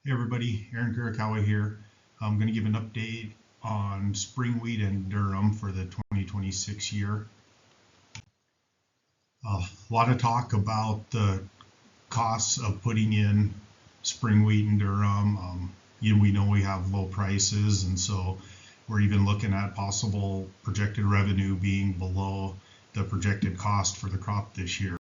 Hey everybody, Aaron Kurikawa here. I'm going to give an update on spring wheat and durum for the 2026 year. A lot of talk about the costs of putting in spring wheat and durum. We know we have low prices, and so we're even looking at possible projected revenue being below the projected cost for the crop this year.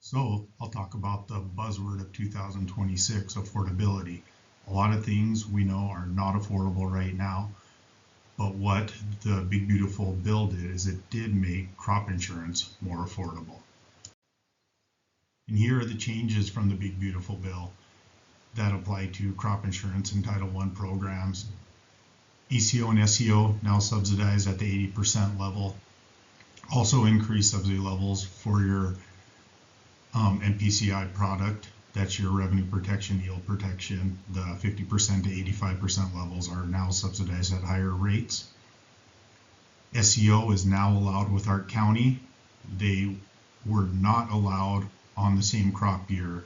So I'll talk about the buzzword of 2026, affordability. A lot of things we know are not affordable right now, but what the Big Beautiful Bill did is it did make crop insurance more affordable. And here are the changes from the Big Beautiful Bill that apply to crop insurance and Title I programs. ECO and SEO now subsidized at the 80% level. Also increased subsidy levels for your MPCI product. That's your revenue protection, yield protection. The 50% to 85% levels are now subsidized at higher rates. SEO is now allowed with Ark County. They were not allowed on the same crop year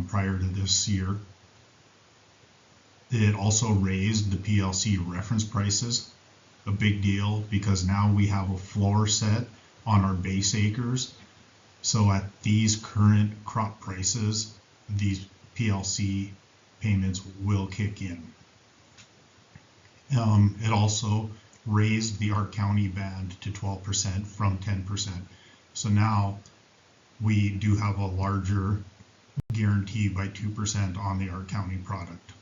prior to this year. It also raised the PLC reference prices, a big deal, because now we have a floor set on our base acres. So at these current crop prices, these PLC payments will kick in. It also raised the Ark County band to 12% from 10%. So now we do have a larger guarantee by 2% on the Ark County product.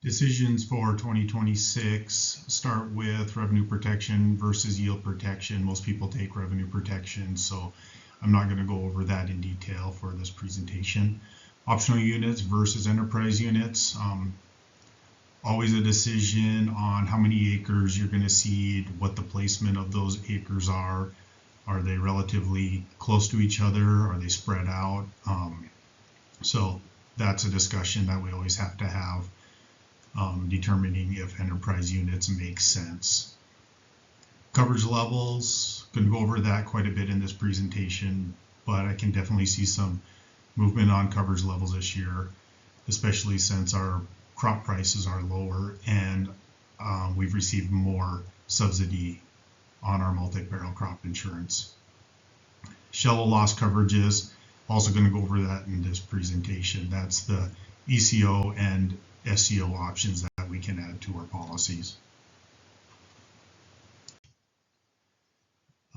Decisions for 2026 start with revenue protection versus yield protection. Most people take revenue protection, so I'm not going to go over that in detail for this presentation. Optional units versus enterprise units. Always a decision on how many acres you're going to seed, what the placement of those acres are. Are they relatively close to each other? Are they spread out? So that's a discussion that we always have to have. Determining if enterprise units make sense. Coverage levels, going to go over that quite a bit in this presentation, but I can definitely see some movement on coverage levels this year, especially since our crop prices are lower and we've received more subsidy on our multi-peril crop insurance. Shallow loss coverages, also going to go over that in this presentation. That's the ECO and SEO options that we can add to our policies.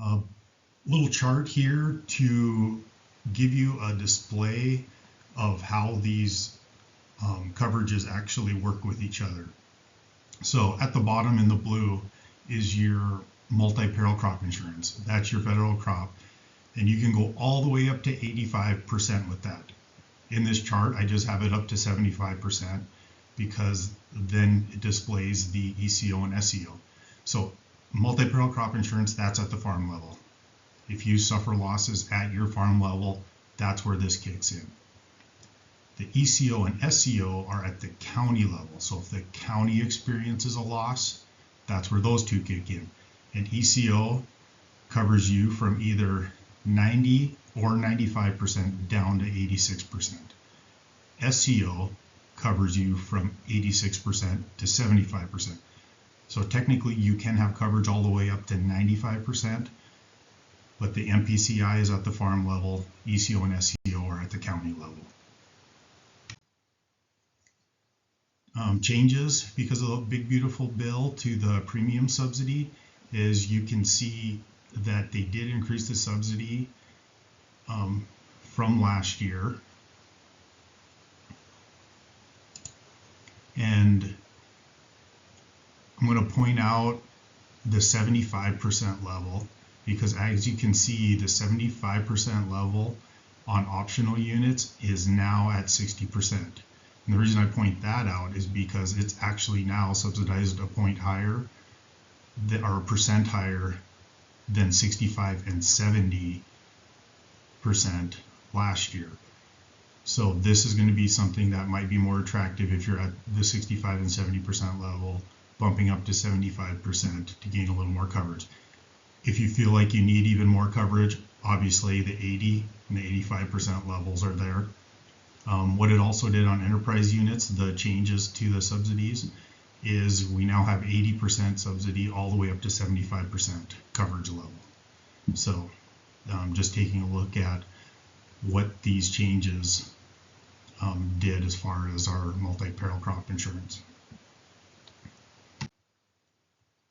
A little chart here to give you a display of how these coverages actually work with each other. So at the bottom in the blue is your multi-peril crop insurance. That's your federal crop, and you can go all the way up to 85% with that. In this chart, I just have it up to 75%. Because then it displays the ECO and SEO. So multi-peril crop insurance, that's at the farm level. If you suffer losses at your farm level, that's where this kicks in. The ECO and SEO are at the county level. So if the county experiences a loss, that's where those two kick in. And ECO covers you from either 90 or 95% down to 86%. SEO covers you from 86% to 75%. So technically you can have coverage all the way up to 95%, but the MPCI is at the farm level, ECO and SEO are at the county level. Changes because of the Big Beautiful Bill to the premium subsidy is you can see that they did increase the subsidy from last year. And I'm going to point out the 75% level because as you can see, the 75% level on optional units is now at 60%. And the reason I point that out is because it's actually now subsidized a point higher or a percent higher than 65 and 70% last year. So this is going to be something that might be more attractive if you're at the 65 and 70% level, bumping up to 75% to gain a little more coverage. If you feel like you need even more coverage, obviously the 80 and the 85% levels are there. What it also did on enterprise units, the changes to the subsidies, is we now have 80% subsidy all the way up to 75% coverage level. So just taking a look at what these changes did as far as our multi-peril crop insurance.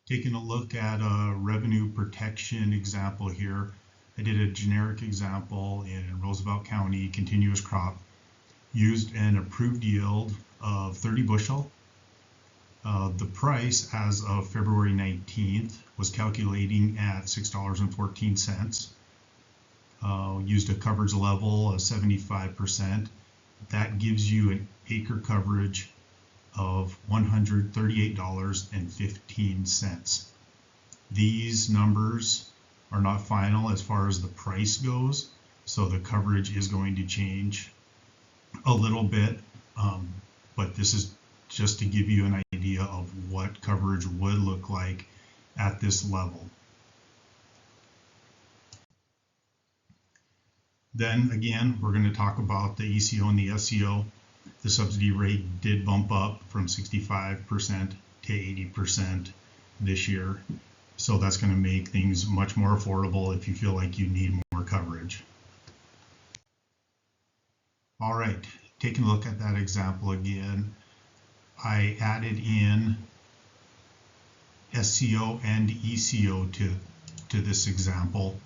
Taking a look at a revenue protection example here, I did a generic example in Roosevelt County, continuous crop, used an approved yield of 30 bushel. The price as of February 19th was calculating at $6.14. Used a coverage level of 75%. That gives you an acre coverage of $138.15. These numbers are not final as far as the price goes, so the coverage is going to change a little bit, but this is just to give you an idea of what coverage would look like at this level. Then again, we're going to talk about the ECO and the SCO. The subsidy rate did bump up from 65% to 80% this year. So that's going to make things much more affordable if you feel like you need more coverage. All right, taking a look at that example again, I added in SCO and ECO to this example.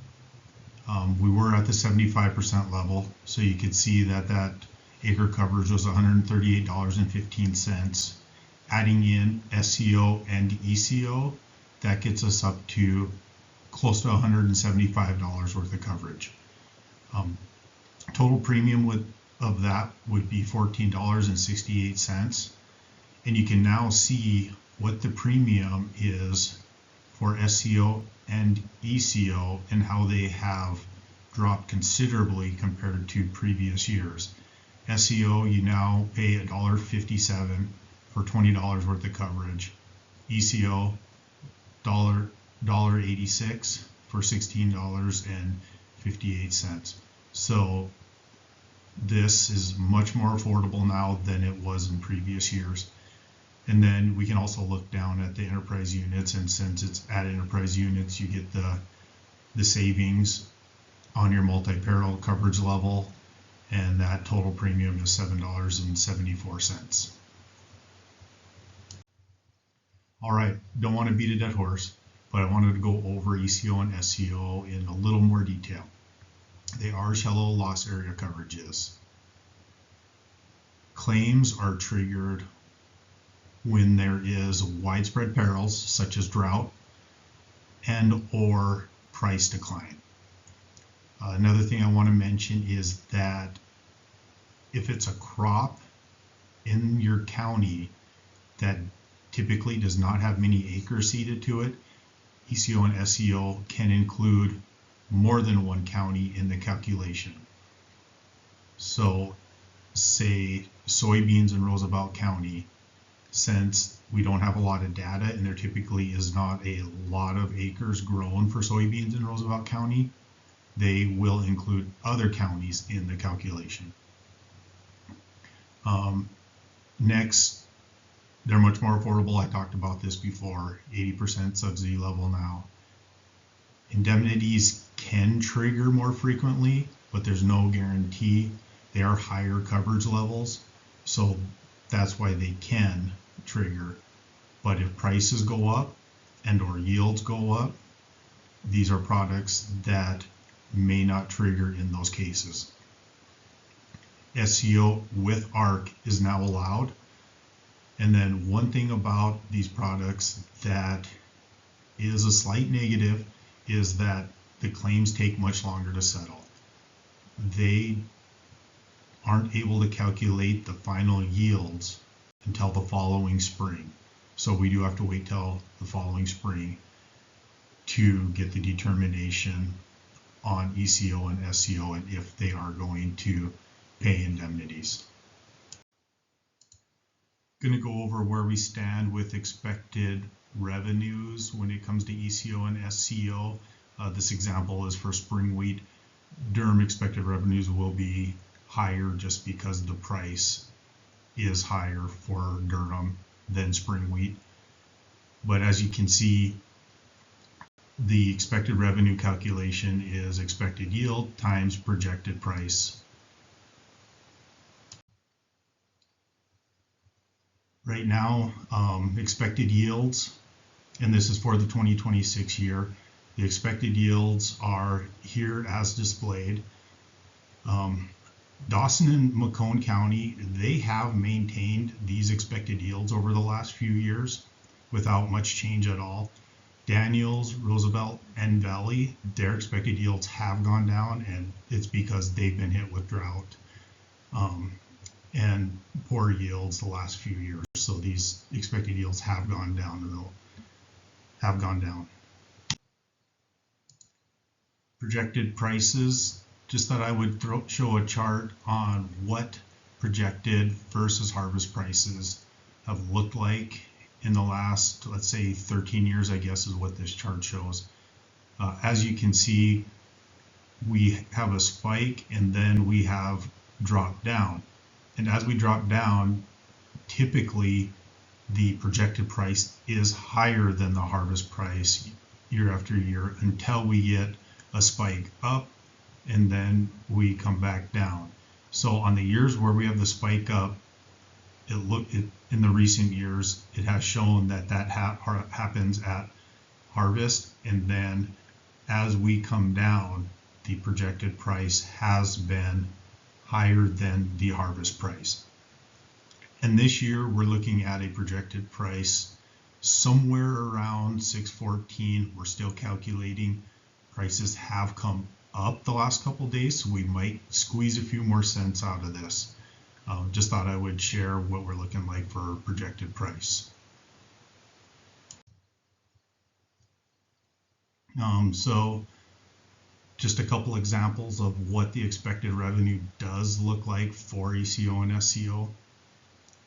We were at the 75% level, so you could see that acre coverage was $138.15. Adding in SCO and ECO, that gets us up to close to $175 worth of coverage. Total premium of that would be $14.68. And you can now see what the premium is for SCO and ECO and how they have dropped considerably compared to previous years. SCO, you now pay $1.57 for $20 worth of coverage. ECO, $1.86 for $16.58. So this is much more affordable now than it was in previous years. And then we can also look down at the enterprise units, and since it's at enterprise units, you get the savings on your multi-peril coverage level, and that total premium is $7.74. All right, don't want to beat a dead horse, but I wanted to go over ECO and SCO in a little more detail. They are shallow loss area coverages. Claims are triggered when there is widespread perils such as drought and or price decline. Another thing I want to mention is that if it's a crop in your county that typically does not have many acres seeded to it, ECO and SCO can include more than one county in the calculation. So say soybeans in Roosevelt County, since we don't have a lot of data and there typically is not a lot of acres grown for soybeans in Roosevelt County, they will include other counties in the calculation. Next, they're much more affordable. I talked about this before, 80% subsidy level now. Indemnities can trigger more frequently, but there's no guarantee. They are higher coverage levels, so that's why they can trigger. But if prices go up and or yields go up, these are products that may not trigger in those cases. SCO with ARC is now allowed. And then one thing about these products that is a slight negative is that the claims take much longer to settle. They aren't able to calculate the final yields until the following spring. So we do have to wait till the following spring to get the determination on ECO and SCO and if they are going to pay indemnities. Going to go over where we stand with expected revenues when it comes to ECO and SCO. This example is for spring wheat Durum expected revenues will be higher just because the price is higher for durum than spring wheat. But as you can see, the expected revenue calculation is expected yield times projected price. Right now, expected yields, and this is for the 2026 year, the expected yields are here as displayed. Dawson and Macomb County, they have maintained these expected yields over the last few years without much change at all. Daniels, Roosevelt, and Valley, their expected yields have gone down, and it's because they've been hit with drought and poor yields the last few years. So these expected yields have gone down, Projected prices, just thought I would show a chart on what projected versus harvest prices have looked like in the last, let's say 13 years, I guess is what this chart shows. As you can see, we have a spike and then we have dropped down. And as we drop down, typically the projected price is higher than the harvest price year after year until we get a spike up and then we come back down. So on the years where we have the spike up, in the recent years, it has shown that happens at harvest, and then as we come down, the projected price has been higher than the harvest price. And this year we're looking at a projected price somewhere around 614. We're still calculating. Prices have come up the last couple days, so we might squeeze a few more cents out of this. Just thought I would share what we're looking like for projected price. So just a couple examples of what the expected revenue does look like for ECO and SCO.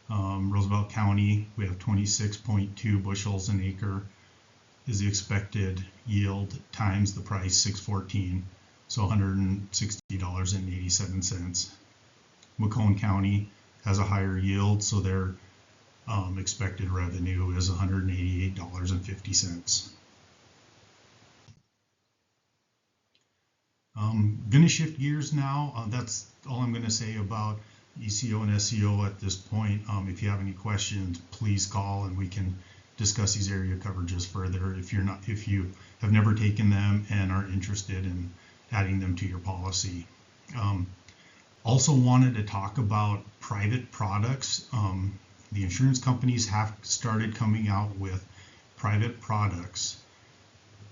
Roosevelt County, we have 26.2 bushels an acre is the expected yield times the price, 614, so $160.87. Macomb County has a higher yield, so their expected revenue is $188.50. Going to shift gears now. That's all I'm going to say about ECO and SCO at this point. If you have any questions, please call and we can discuss these area coverages further if you have never taken them and are interested in adding them to your policy. Also wanted to talk about private products. The insurance companies have started coming out with private products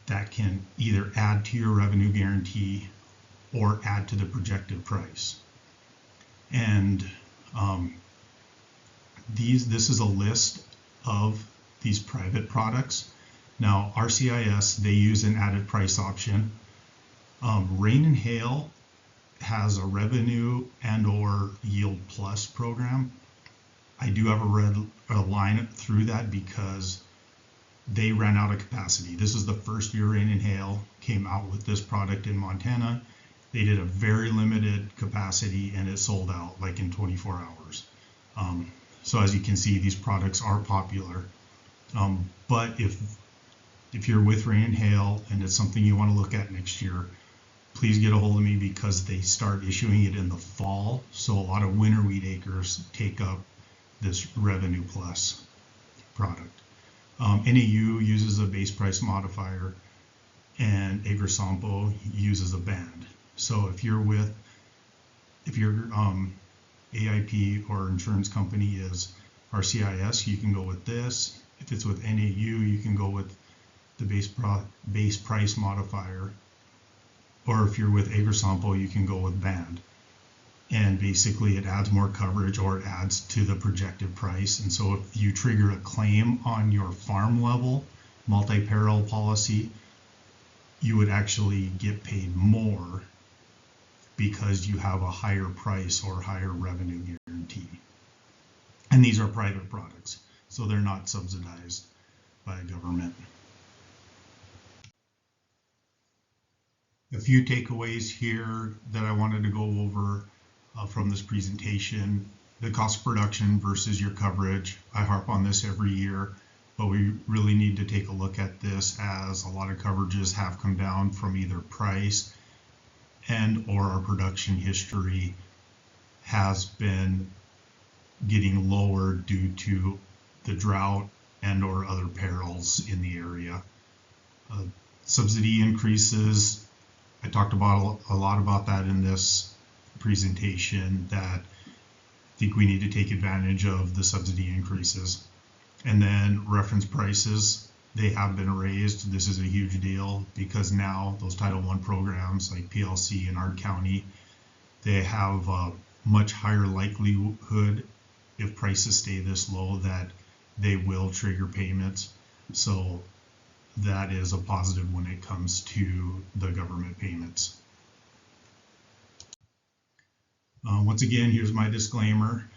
that can either add to your revenue guarantee or add to the projected price. And this is a list of these private products. Now, RCIS, they use an added price option. Rain and Hail has a revenue and or yield plus program. I do have a line through that because they ran out of capacity. This is the first year Rain and Hail came out with this product in Montana. They did a very limited capacity and it sold out like in 24 hours. So as you can see, these products are popular. But if you're with Rain and Hail and it's something you want to look at next year, please get a hold of me because they start issuing it in the fall. So a lot of winter wheat acres take up this revenue plus product. NAU uses a base price modifier and Agrisampo uses a band. So if your AIP or insurance company is RCIS, you can go with this. If it's with NAU, you can go with the base price modifier. Or if you're with Agrisampo, you can go with band. And basically it adds more coverage or it adds to the projected price. And so if you trigger a claim on your farm level multi-peril policy, you would actually get paid more because you have a higher price or higher revenue guarantee. And these are private products, so they're not subsidized by a government. A few takeaways here that I wanted to go over from this presentation. The cost of production versus your coverage. I harp on this every year, but we really need to take a look at this as a lot of coverages have come down from either price and or our production history has been getting lower due to the drought and or other perils in the area. Subsidy increases, I talked about a lot about that in this presentation, that I think we need to take advantage of the subsidy increases. And then reference prices, they have been raised. This is a huge deal because now those Title I programs like PLC in our county, they have a much higher likelihood if prices stay this low that they will trigger payments. So that is a positive when it comes to the government payments. Once again, here's my disclaimer.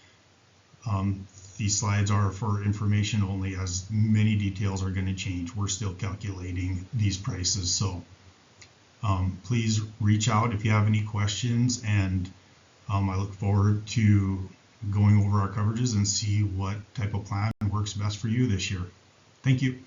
These slides are for information only, as many details are going to change. We're still calculating these prices, so please reach out if you have any questions, and I look forward to going over our coverages and see what type of plan works best for you this year. Thank you.